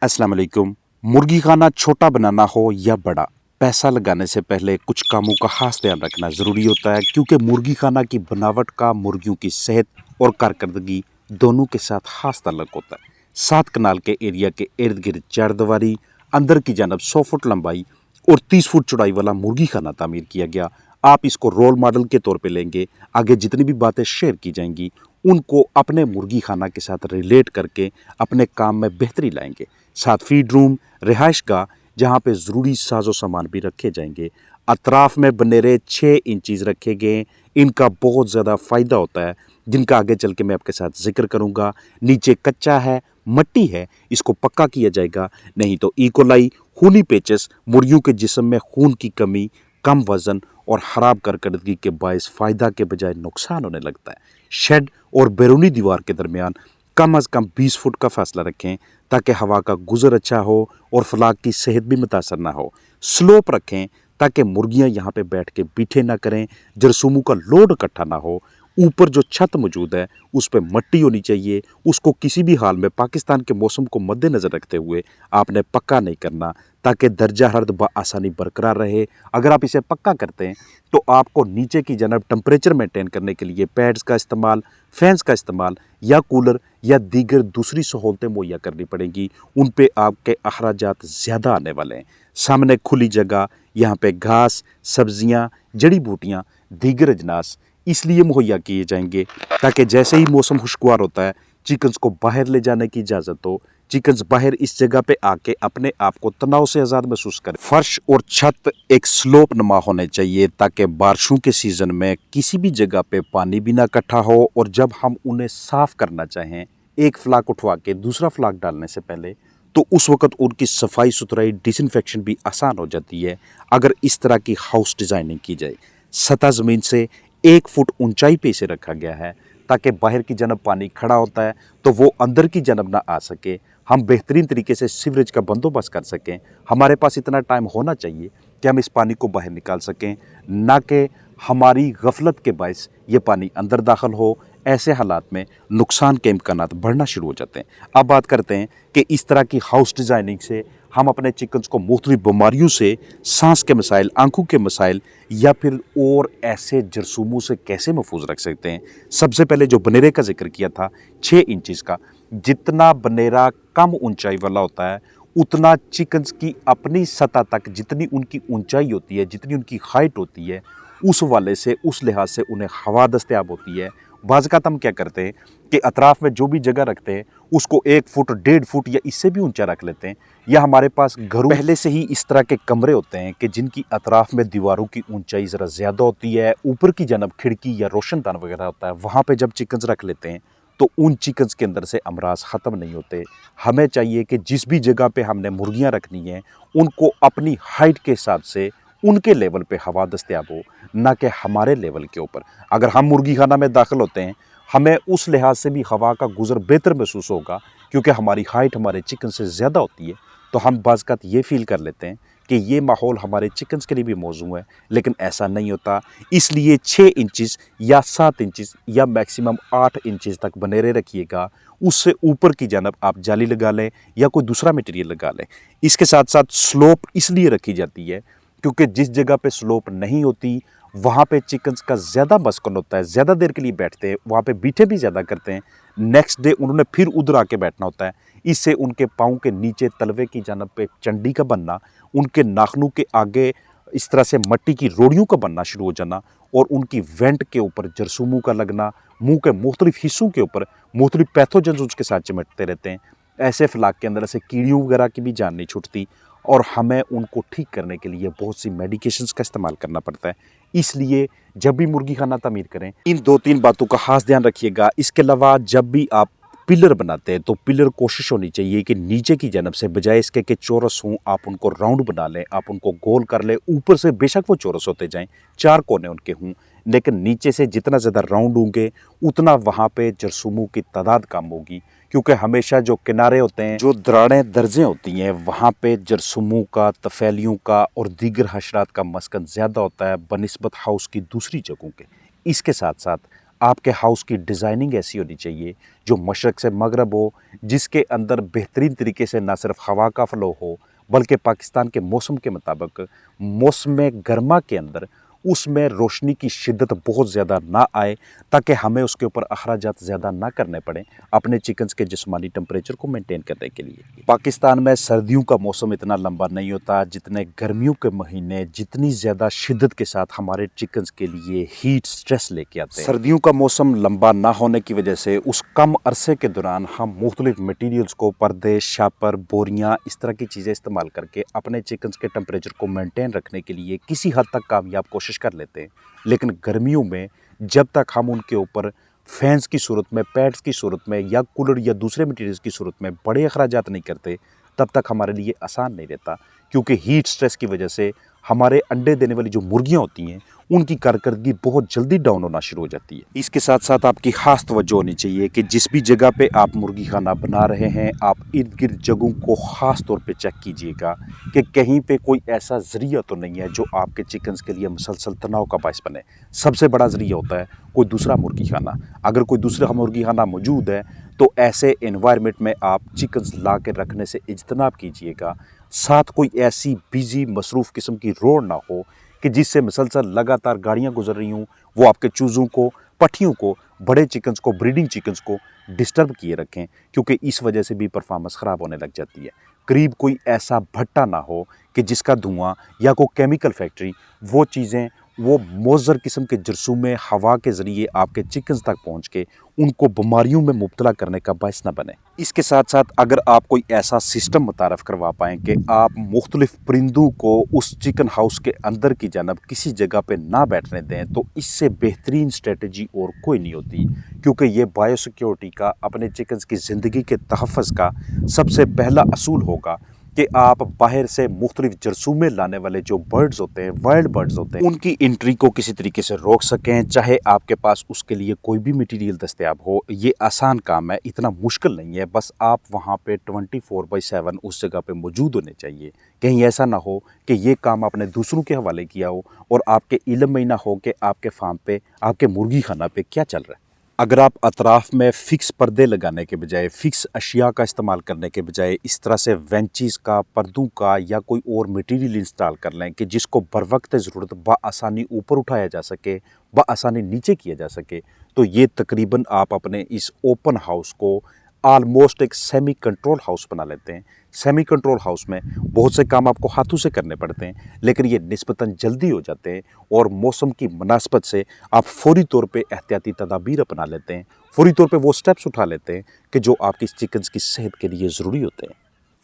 अस्सलाम वालेकुम। मुर्गी खाना छोटा बनाना हो या बड़ा, पैसा लगाने से पहले कुछ कामों का खास ध्यान रखना ज़रूरी होता है, क्योंकि मुर्गी खाना की बनावट का मुर्गियों की सेहत और कारकर्दगी दोनों के साथ खास ताल्लुक होता है। 7 कनाल के एरिया के इर्द गिर्द 4 दीवारी, अंदर की जानब 100 फुट लंबाई और 30 फुट चौड़ाई वाला मुर्गी खाना तामीर किया गया। आप इसको रोल मॉडल के तौर पे लेंगे। आगे जितनी भी बातें शेयर की जाएंगी उनको अपने मुर्गी खाना के साथ रिलेट करके अपने काम में बेहतरी लाएंगे। साथ फीड रूम, रिहाइश गाह जहाँ पे ज़रूरी साजो सामान भी रखे जाएंगे। अतराफ में बनेरे 6 इंचीज़ रखे गए। इनका बहुत ज़्यादा फ़ायदा होता है, जिनका आगे चल के मैं आपके साथ जिक्र करूँगा। नीचे कच्चा है, मट्टी है, इसको पक्का किया जाएगा, नहीं तो इकोलाई, खूनी पेचस, मुर्गियों के जिस्म में खून की कमी, कम वज़न और ख़राब कारकर्दगी के बायस फ़ायदा के बजाय नुकसान होने लगता है। शेड और बैरूनी दीवार के दरमियान कम अज़ कम 20 फुट का फासला रखें, ताकि हवा का गुजर अच्छा हो और फलाक की सेहत भी मुतासर ना हो। स्लोप रखें ताकि मुर्गियां यहाँ पे बैठ के बीठे ना करें, जरसूमों का लोड इकट्ठा ना हो। ऊपर जो छत मौजूद है उस पर मट्टी होनी चाहिए। उसको किसी भी हाल में पाकिस्तान के मौसम को मद्देनज़र रखते हुए आपने पक्का नहीं करना, ताकि दर्जा हरद बआसानी बरकरार रहे। अगर आप इसे पक्का करते हैं तो आपको नीचे की जानब टेम्परेचर मेंटेन करने के लिए पैड्स का इस्तेमाल, फैंस का इस्तेमाल या कूलर या दीगर दूसरी सहूलतें मुहैया करनी पड़ेंगी। उन पे आपके अखराजात ज़्यादा आने वाले हैं। सामने खुली जगह, यहाँ पे घास, सब्जियाँ, जड़ी बूटियाँ, दीगर अजनास इसलिए मुहैया किए जाएंगे ताकि जैसे ही मौसम खुशगवार होता है चिकन्स को बाहर ले जाने की इजाज़त हो। चिकन्स बाहर इस जगह पे आके अपने आप को तनाव से आज़ाद महसूस करें। फर्श और छत एक स्लोप नुमा होने चाहिए ताकि बारिशों के सीज़न में किसी भी जगह पे पानी भी ना इकट्ठा हो, और जब हम उन्हें साफ़ करना चाहें एक फ्लाक उठवा के दूसरा फ्लाक डालने से पहले, तो उस वक्त उनकी सफाई सुथराई डिसइंफेक्शन भी आसान हो जाती है अगर इस तरह की हाउस डिज़ाइनिंग की जाए। सतह ज़मीन से 1 फुट ऊंचाई पे इसे रखा गया है ताकि बाहर की जानब पानी खड़ा होता है तो वो अंदर की जानब ना आ सके। हम बेहतरीन तरीके से सीवरेज का बंदोबस्त कर सकें। हमारे पास इतना टाइम होना चाहिए कि हम इस पानी को बाहर निकाल सकें, ना कि हमारी गफलत के बायस ये पानी अंदर दाखिल हो। ऐसे हालात में नुकसान के इम्कानात बढ़ना शुरू हो जाते हैं। अब बात करते हैं कि इस तरह की हाउस डिज़ाइनिंग से हम अपने चिकन्स को मुख्तलिफ बीमारियों से, सांस के मसाइल, आंखों के मसाइल या फिर और ऐसे जरसूमों से कैसे महफूज रख सकते हैं। सबसे पहले जो बनेरे का जिक्र किया था 6 इंचज़ का, जितना बनेरा कम ऊंचाई वाला होता है उतना चिकन्स की अपनी सतह तक जितनी उनकी ऊंचाई होती है, जितनी उनकी हाइट होती है, उस वाले से, उस लिहाज से उन्हें हवा दस्तयाब होती है। बाज़-औक़ात हम क्या करते हैं कि अतराफ़ में जो भी जगह रखते हैं उसको 1 फुट, 1.5 फुट या इससे भी ऊंचा रख लेते हैं। या हमारे पास घरों पहले से ही इस तरह के कमरे होते हैं कि जिनकी अतराफ़ में दीवारों की ऊंचाई ज़रा ज़्यादा होती है, ऊपर की जानब खिड़की या रोशनदान वगैरह होता है, वहाँ पे जब चिकन्स रख लेते हैं तो उन चिकन्स के अंदर से अमराज ख़त्म नहीं होते। हमें चाहिए कि जिस भी जगह पे हमने मुर्गियाँ रखनी हैं उनको अपनी हाइट के हिसाब से उनके लेवल पे हवा दस्तयाब हो, ना कि हमारे लेवल के ऊपर। अगर हम मुर्गी खाना में दाखिल होते हैं हमें उस लिहाज से भी हवा का गुज़र बेहतर महसूस होगा, क्योंकि हमारी हाइट हमारे चिकन से ज़्यादा होती है। तो हम बाज़-औक़ात ये फ़ील कर लेते हैं कि ये माहौल हमारे चिकन्स के लिए भी मौज़ू है, लेकिन ऐसा नहीं होता। इसलिए 6 इंचज़ या 7 इंचज़ या मैक्सिमम 8 इंचज़ तक बनेरे रखिएगा। उससे ऊपर की जानब आप जाली लगा लें या कोई दूसरा मटेरियल लगा लें। इसके साथ साथ स्लोप इसलिए रखी जाती है क्योंकि जिस जगह पे स्लोप नहीं होती वहाँ पे चिकन्स का ज़्यादा मस्कन होता है, ज़्यादा देर के लिए बैठते हैं, वहाँ पे बीठे भी ज़्यादा करते हैं। नेक्स्ट डे उन्होंने फिर उधर आके बैठना होता है। इससे उनके पाँव के नीचे तलवे की जानब पे चंडी का बनना, उनके नाखनों के आगे इस तरह से मट्टी की रोड़ियों का बनना शुरू हो जाना, और उनकी वेंट के ऊपर जरसूमों का लगना, मुँह के मुख्तलिफ हिस्सों के ऊपर मुख्तलिफ पैथोजेंस उसके साथ चिमटते रहते हैं। ऐसे फलाक के अंदर ऐसे कीड़ियों वगैरह की भी जान नहीं छूटती, और हमें उनको ठीक करने के लिए बहुत सी मेडिकेशंस का इस्तेमाल करना पड़ता है। इसलिए जब भी मुर्गी खाना तामीर करें इन 2-3 बातों का खास ध्यान रखिएगा। इसके अलावा जब भी आप पिलर बनाते हैं तो पिलर कोशिश होनी चाहिए कि नीचे की जानब से बजाय इसके कि चौरस हों, आप उनको राउंड बना लें, आप उनको गोल कर लें। ऊपर से बेशक वो चौरस होते जाएं, 4 कोने उनके हों, लेकिन नीचे से जितना ज़्यादा राउंड होंगे उतना वहाँ पे जरसूमों की तादाद कम होगी, क्योंकि हमेशा जो किनारे होते हैं, जो दरारें दर्जें होती हैं, वहाँ पे जरसूमों का, तफैलियों का और दीगर हशरात का मस्कन ज़्यादा होता है बनिस्बत हाउस की दूसरी जगहों के। इसके साथ साथ آپ کے ہاؤس کی ڈیزائننگ ایسی ہونی چاہیے جو مشرق سے مغرب ہو، جس کے اندر بہترین طریقے سے نہ صرف ہوا کا فلو ہو بلکہ پاکستان کے موسم کے مطابق موسم گرما کے اندر اس میں روشنی کی شدت بہت زیادہ نہ آئے، تاکہ ہمیں اس کے اوپر اخراجات زیادہ نہ کرنے پڑیں اپنے چکنز کے جسمانی ٹمپریچر کو مینٹین کرنے کے لیے۔ پاکستان میں سردیوں کا موسم اتنا لمبا نہیں ہوتا جتنے گرمیوں کے مہینے جتنی زیادہ شدت کے ساتھ ہمارے چکنز کے لیے ہیٹ سٹریس لے کے آتے ہیں۔ سردیوں کا موسم لمبا نہ ہونے کی وجہ سے اس کم عرصے کے دوران ہم مختلف مٹیریلز کو پردے، شاپر، بوریاں اس طرح کی چیزیں استعمال کر کے اپنے چکنز کے ٹمپریچر کو مینٹین رکھنے کے لیے کسی حد تک کامیاب کوشش کر لیتے ہیں، لیکن گرمیوں میں جب تک ہم ان کے اوپر فینس کی صورت میں، پیڈز کی صورت میں یا کولر یا دوسرے مٹیریلز کی صورت میں بڑے اخراجات نہیں کرتے، تب تک ہمارے لیے آسان نہیں رہتا، کیونکہ ہیٹ سٹریس کی وجہ سے ہمارے انڈے دینے والی جو مرغیاں ہوتی ہیں ان کی کارکردگی بہت جلدی ڈاؤن ہونا شروع ہو جاتی ہے۔ اس کے ساتھ ساتھ آپ کی خاص توجہ ہونی چاہیے کہ جس بھی جگہ پہ آپ مرغی خانہ بنا رہے ہیں، آپ ارد گرد جگہوں کو خاص طور پہ چیک کیجئے گا کہ کہیں پہ کوئی ایسا ذریعہ تو نہیں ہے جو آپ کے چکنز کے لیے مسلسل تناؤ کا باعث بنے۔ سب سے بڑا ذریعہ ہوتا ہے کوئی دوسرا مرغی خانہ۔ اگر کوئی دوسرا مرغی خانہ موجود ہے تو ایسے انوائرمنٹ میں آپ چکنز لا کے رکھنے سے اجتناب کیجئے گا۔ ساتھ کوئی ایسی بیزی مصروف قسم کی روڈ نہ ہو کہ جس سے مسلسل لگاتار گاڑیاں گزر رہی ہوں، وہ آپ کے چوزوں کو، پٹھیوں کو، بڑے چکنز کو، بریڈنگ چکنز کو ڈسٹرب کیے رکھیں، کیونکہ اس وجہ سے بھی پرفارمنس خراب ہونے لگ جاتی ہے۔ قریب کوئی ایسا بھٹا نہ ہو کہ جس کا دھواں یا کوئی کیمیکل فیکٹری وہ چیزیں، وہ مضر قسم کے جرثومے ہوا کے ذریعے آپ کے چکنز تک پہنچ کے ان کو بیماریوں میں مبتلا کرنے کا باعث نہ بنے۔ اس کے ساتھ ساتھ اگر آپ کوئی ایسا سسٹم متعارف کروا پائیں کہ آپ مختلف پرندوں کو اس چکن ہاؤس کے اندر کی جانب کسی جگہ پہ نہ بیٹھنے دیں، تو اس سے بہترین اسٹریٹجی اور کوئی نہیں ہوتی، کیونکہ یہ بایو سیکیورٹی کا، اپنے چکنز کی زندگی کے تحفظ کا سب سے پہلا اصول ہوگا کہ آپ باہر سے مختلف جرثومے لانے والے جو برڈز ہوتے ہیں، وائلڈ برڈز ہوتے ہیں، ان کی انٹری کو کسی طریقے سے روک سکیں، چاہے آپ کے پاس اس کے لیے کوئی بھی مٹیریل دستیاب ہو۔ یہ آسان کام ہے، اتنا مشکل نہیں ہے، بس آپ وہاں پہ 24/7 اس جگہ پہ موجود ہونے چاہیے۔ کہیں ایسا نہ ہو کہ یہ کام آپ نے دوسروں کے حوالے کیا ہو اور آپ کے علم میں ہی نہ ہو کہ آپ کے فارم پہ، آپ کے مرغی خانہ پہ کیا چل رہا ہے۔ اگر آپ اطراف میں فکس پردے لگانے کے بجائے، فکس اشیاء کا استعمال کرنے کے بجائے اس طرح سے وینچیز کا، پردوں کا یا کوئی اور مٹیریل انسٹال کر لیں کہ جس کو بروقت ضرورت بآسانی اوپر اٹھایا جا سکے، بآسانی نیچے کیا جا سکے، تو یہ تقریباً آپ اپنے اس اوپن ہاؤس کو آلموسٹ ایک سیمی کنٹرول ہاؤس بنا لیتے ہیں۔ سیمی کنٹرول ہاؤس میں بہت سے کام آپ کو ہاتھوں سے کرنے پڑتے ہیں، لیکن یہ نسبتاً جلدی ہو جاتے ہیں اور موسم کی مناسبت سے آپ فوری طور پہ احتیاطی تدابیر اپنا لیتے ہیں، فوری طور پہ وہ سٹیپس اٹھا لیتے ہیں کہ جو آپ کی چکنز کی صحت کے لیے ضروری ہوتے ہیں۔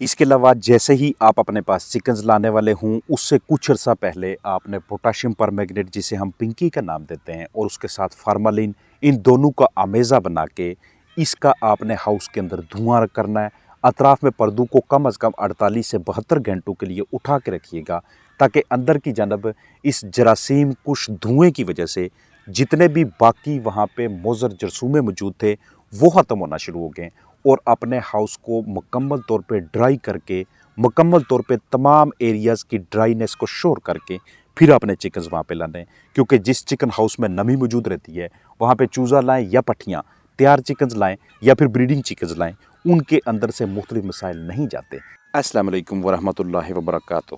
اس کے علاوہ جیسے ہی آپ اپنے پاس چکنز لانے والے ہوں، اس سے کچھ عرصہ پہلے آپ نے پوٹاشیم پرمیگنیٹ، جسے ہم پنکی کا نام دیتے ہیں، اور اس کے ساتھ فارمالین، ان دونوں کا آمیزہ بنا کے اس کا آپ نے ہاؤس کے اندر دھواں کرنا ہے۔ اطراف میں پردوں کو کم از کم 48 سے 72 گھنٹوں کے لیے اٹھا کے رکھیے گا، تاکہ اندر کی جانب اس جراثیم کش دھوئیں کی وجہ سے جتنے بھی باقی وہاں پہ مضر جرثومے موجود تھے وہ ختم ہونا شروع ہو گئے، اور اپنے ہاؤس کو مکمل طور پہ ڈرائی کر کے، مکمل طور پہ تمام ایریاز کی ڈرائینس کو شور کر کے پھر اپنے چکنز وہاں پہ لانے، کیونکہ جس چکن ہاؤس میں نمی موجود رہتی ہے وہاں پہ چوزا لائیں یا پٹھیاں، تیار چکنز لائیں یا پھر بریڈنگ چکنز لائیں، ان کے اندر سے مختلف مسائل نہیں جاتے۔ السلام علیکم ورحمۃ اللہ وبرکاتہ۔